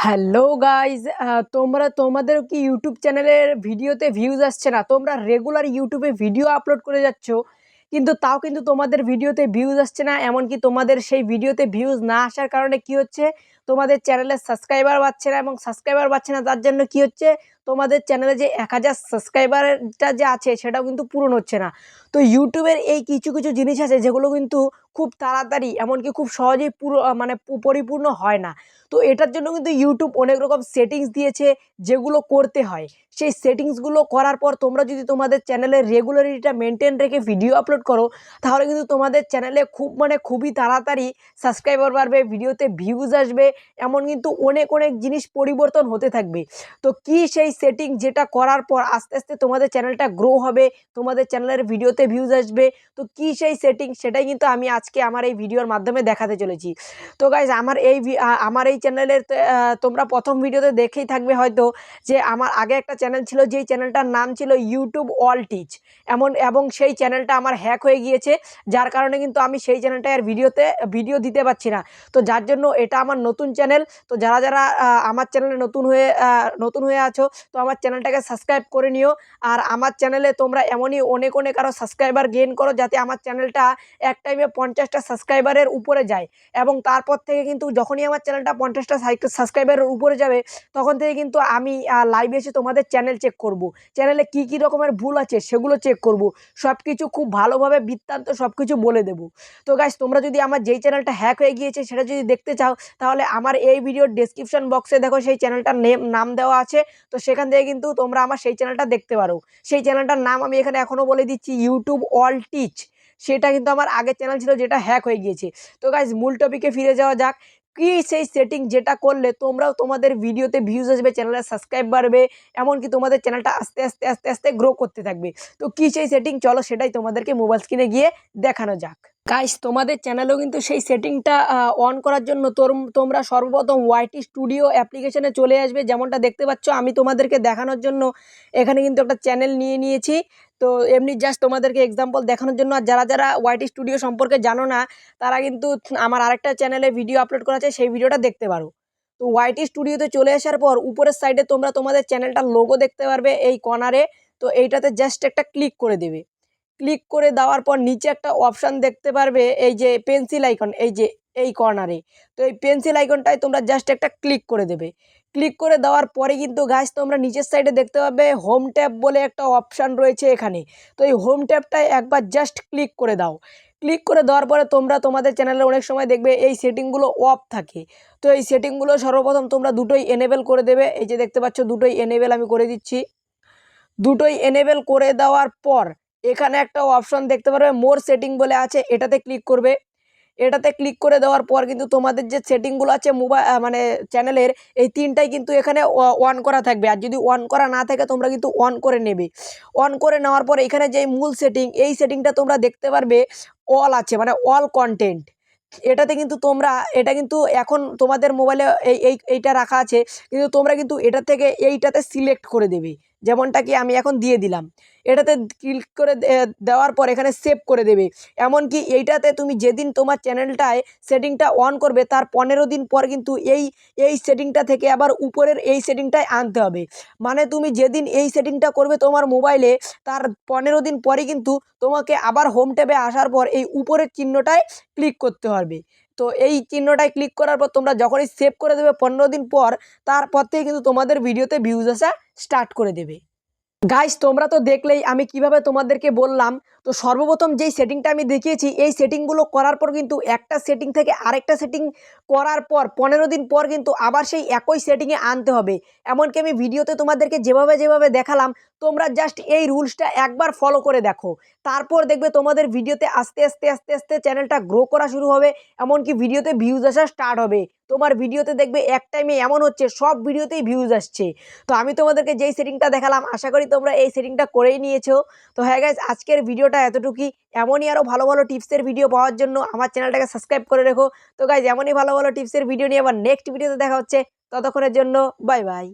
Hello guys, তোমরা তোমাদের কি ইউটিউব চ্যানেলের ভিডিওতে ভিউজ আসছে না? তোমরা রেগুলার ইউটিউবে ভিডিও আপলোড করে যাচ্ছ, কিন্তু তাও কিন্তু তোমাদের ভিডিওতে ভিউজ আসছে না। এমনকি তোমাদের সেই ভিডিওতে ভিউজ না আসার কারণে কি হচ্ছে, তোমাদের চ্যানেলের সাবস্ক্রাইবার বাড়ছে না, এবং সাবস্ক্রাইবার বাড়ছে না তার জন্য কি হচ্ছে, তোমাদের চ্যানেলে যে 1000 সাবস্ক্রাইবারটা যে আছে সেটাও কিন্তু পূরণ হচ্ছে না। তো ইউটিউবের এই কিছু কিছু জিনিস আছে যেগুলো কিন্তু খুব তাড়াতাড়ি, এমনকি খুব সহজেই পুরো পরিপূর্ণ হয় না। তো এটার জন্য কিন্তু ইউটিউব অনেক রকম সেটিংস দিয়েছে যেগুলো করতে হয়। সেই সেটিংসগুলো করার পর তোমরা যদি তোমাদের চ্যানেলের রেগুলারিটিটা মেনটেন রেখে ভিডিও আপলোড করো, তাহলে কিন্তু তোমাদের চ্যানেলে খুবই তাড়াতাড়ি সাবস্ক্রাইবার বাড়বে, ভিডিওতে ভিউজ আসবে, এমন কিন্তু অনেক অনেক জিনিস পরিবর্তন হতে থাকবে। তো কি সেই সেটিং যেটা করার পর আস্তে আস্তে তোমাদের চ্যানেলটা গ্রো হবে, তোমাদের চ্যানেলের ভিডিওতে ভিউজ আসবে? তো কি সেই সেটিং, সেটাই কিন্তু আমি আজকে আমার এই ভিডিওর মাধ্যমে দেখাতে চলেছি। তো গাইজ, আমার এই চ্যানেলের তোমরা প্রথম ভিডিওতে দেখেই থাকবে হয়তো যে আমার আগে একটা চ্যানেল ছিল, যেই চ্যানেলটার নাম ছিল ইউটিউব অল টিচ এবং সেই চ্যানেলটা আমার হ্যাক হয়ে গিয়েছে, যার কারণে কিন্তু আমি সেই চ্যানেলটা আর ভিডিও দিতে পারছি না। তো যার জন্য এটা আমার নতুন চ্যানেল। তো যারা যারা আমার চ্যানেলে নতুন হয়ে আছো, তো আমার চ্যানেলটাকে সাবস্ক্রাইব করে নিও। আর আমার চ্যানেলে তোমরা এমনই অনেক অনেক আরও সাবস্ক্রাইবার গেইন করো, যাতে আমার চ্যানেলটা এক টাইমে 50টা সাবস্ক্রাইবারের উপরে যায়। এবং তারপর থেকে কিন্তু যখনই আমার চ্যানেলটা 50টা সাবস্ক্রাইবারের উপরে যাবে, তখন থেকে কিন্তু আমি লাইভে এসে তোমাদের চ্যানেল চেক করব। চ্যানেলে কি কি রকমের ভুল আছে সেগুলো চেক করব। সব কিছু খুব ভালোভাবে বৃত্তান্ত সব কিছু বলে দেবো। তো গাইস, তোমরা যদি আমার যেই চ্যানেলটা হ্যাক হয়ে গিয়েছে সেটা যদি দেখতে চাও, তাহলে আমার এই ভিডিওর ডেসক্রিপশন বক্সে দেখো সেই চ্যানেলটার নাম দেওয়া আছে। তো সেখান থেকে কিন্তু তোমরা আমার সেই চ্যানেলটা দেখতে পারো। সেই চ্যানেলটার নাম আমি এখানে এখনও বলে দিচ্ছি, ইউটিউব অল টিচ। সেটা কিন্তু আমার আগের চ্যানেল ছিল, যেটা হ্যাক হয়ে গিয়েছে। তো গাইস, মূল টপিকে ফিরে যাওয়া যাক। কি সেই সেটিং যেটা করলে তোমরাও তোমাদের ভিডিওতে ভিউজ আসবে, চ্যানেলের সাবস্ক্রাইব বাড়বে, এমনকি তোমাদের চ্যানেলটা আস্তে আস্তে আস্তে আস্তে গ্রো করতে থাকবে? তো কি সেই সেটিং, চলো সেটাই তোমাদেরকে মোবাইল স্ক্রিনে গিয়ে দেখানো যাক। গাইস, তোমাদের চ্যানেলেও কিন্তু সেই সেটিংটা অন করার জন্য তোমরা সর্বপ্রথম ওয়াইটি স্টুডিও অ্যাপ্লিকেশনে চলে আসবে। যেমনটা দেখতে পাচ্ছ, আমি তোমাদেরকে দেখানোর জন্য এখানে কিন্তু একটা চ্যানেল নিয়ে নিয়েছি। তো এমনি জাস্ট তোমাদেরকে এক্সাম্পল দেখানোর জন্য। আর যারা যারা ওয়াইটি স্টুডিও সম্পর্কে জানো না, তারা কিন্তু আমার আরেকটা চ্যানেলে ভিডিও আপলোড করা আছে, সেই ভিডিওটা দেখতে পারো। তো ওয়াইটি স্টুডিওতে চলে আসার পর উপরের সাইডে তোমরা তোমাদের চ্যানেলটার লোগো দেখতে পারবে এই কর্নারে। তো এইটাতে জাস্ট একটা ক্লিক করে দেবে। ক্লিক করে দেওয়ার পর নিচে একটা অপশান দেখতে পারবে, এই যে পেন্সিল আইকন, এই যে এই কর্নারে। তো এই পেন্সিল আইকনটায় তোমরা জাস্ট একটা ক্লিক করে দেবে। ক্লিক করে দেওয়ার পরে কিন্তু গাইস, তোমরা নিচের সাইডে দেখতে পাবে হোম ট্যাব বলে একটা অপশান রয়েছে এখানে। তো এই হোম ট্যাবটায় একবার জাস্ট ক্লিক করে দাও। ক্লিক করে দেওয়ার পরে তোমরা তোমাদের চ্যানেলে অনেক সময় দেখবে এই সেটিংগুলো অফ থাকে। তো এই সেটিংগুলো সর্বপ্রথম তোমরা দুটোই এনেবেল করে দেবে। এই যে দেখতে পাচ্ছ, দুটোই এনেবেল আমি করে দিচ্ছি। দুটোই এনেবেল করে দেওয়ার পর এখানে একটা অপশন দেখতে পারবে, মোর সেটিং বলে আছে, এটাতে ক্লিক করবে। এটাতে ক্লিক করে দেওয়ার পর কিন্তু তোমাদের যে সেটিংগুলো আছে চ্যানেলের, এই তিনটাই কিন্তু এখানে অন করা থাকবে। আর যদি অন করা না থাকে, তোমরা কিন্তু অন করে নেবে। অন করে নেওয়ার পর এখানে যে মূল সেটিং, এই সেটিংটা তোমরা দেখতে পারবে অল আছে, মানে অল কন্টেন্ট। এটা কিন্তু এখন তোমাদের মোবাইলে এইটা রাখা আছে, কিন্তু তোমরা কিন্তু এটা থেকে এইটাতে সিলেক্ট করে দেবে। যেমনটা কি আমি এখন দিয়ে দিলাম। এটাতে ক্লিক করে দেওয়ার পর এখানে সেভ করে দেবে। এমনকি এইটাতে তুমি যেদিন তোমার চ্যানেলটায় সেটিংটা অন করবে, তার 15 দিন পর কিন্তু এই সেটিংটা থেকে আবার উপরের এই সেটিংটায় আনতে হবে। মানে তুমি যেদিন এই সেটিংটা করবে তোমার মোবাইলে, তার 15 দিন পরে কিন্তু তোমাকে আবার হোম ট্যাবে আসার পর এই উপরের চিহ্নটায় ক্লিক করতে হবে। তো এই চিহ্নটায় ক্লিক করার পর তোমরা যখনই সেভ করে দেবে 15 দিন পর, তারপর থেকে কিন্তু তোমাদের ভিডিওতে ভিউজ আসা স্টার্ট করে দেবে। গাইস, তোমরা তো দেখলেই আমি কিভাবে তোমাদেরকে বললাম। তো সর্বপ্রথম যেই সেটিংটা আমি দেখিয়েছি, এই সেটিংগুলো করার পর কিন্তু একটা সেটিং থেকে আরেকটা সেটিং করার পর 15 দিন পর কিন্তু আবার সেই একই সেটিংয়ে আনতে হবে। এমনকি আমি ভিডিওতে তোমাদেরকে যেভাবে যেভাবে দেখালাম, তোমরা জাস্ট এই রুলসটা একবার ফলো করে দেখো। তারপর দেখবে তোমাদের ভিডিওতে আস্তে আস্তে আস্তে আস্তে চ্যানেলটা গ্রো করা শুরু হবে, এমনকি ভিডিওতে ভিউজ আসা স্টার্ট হবে। তোমার ভিডিওতে দেখবে এক টাইমে এমন হচ্ছে সব ভিডিওতেই ভিউজ আসছে। তো আমি তোমাদেরকে যেই সেটিংটা দেখালাম, আশা করি তোমরা এই সেটিংটা করেই নিয়েছো। তো হ্যাঁ গাইজ, আজকের ভিডিওটা এতটুকুই। এমনই আরও ভালো ভালো টিপসের ভিডিও পাওয়ার জন্য আমার চ্যানেলটাকে সাবস্ক্রাইব করে রেখো। তো গাইজ, এমনই ভালো ভালো টিপসের ভিডিও নিয়ে আবার নেক্সট ভিডিওতে দেখা হচ্ছে। ততক্ষণের জন্য বাই বাই।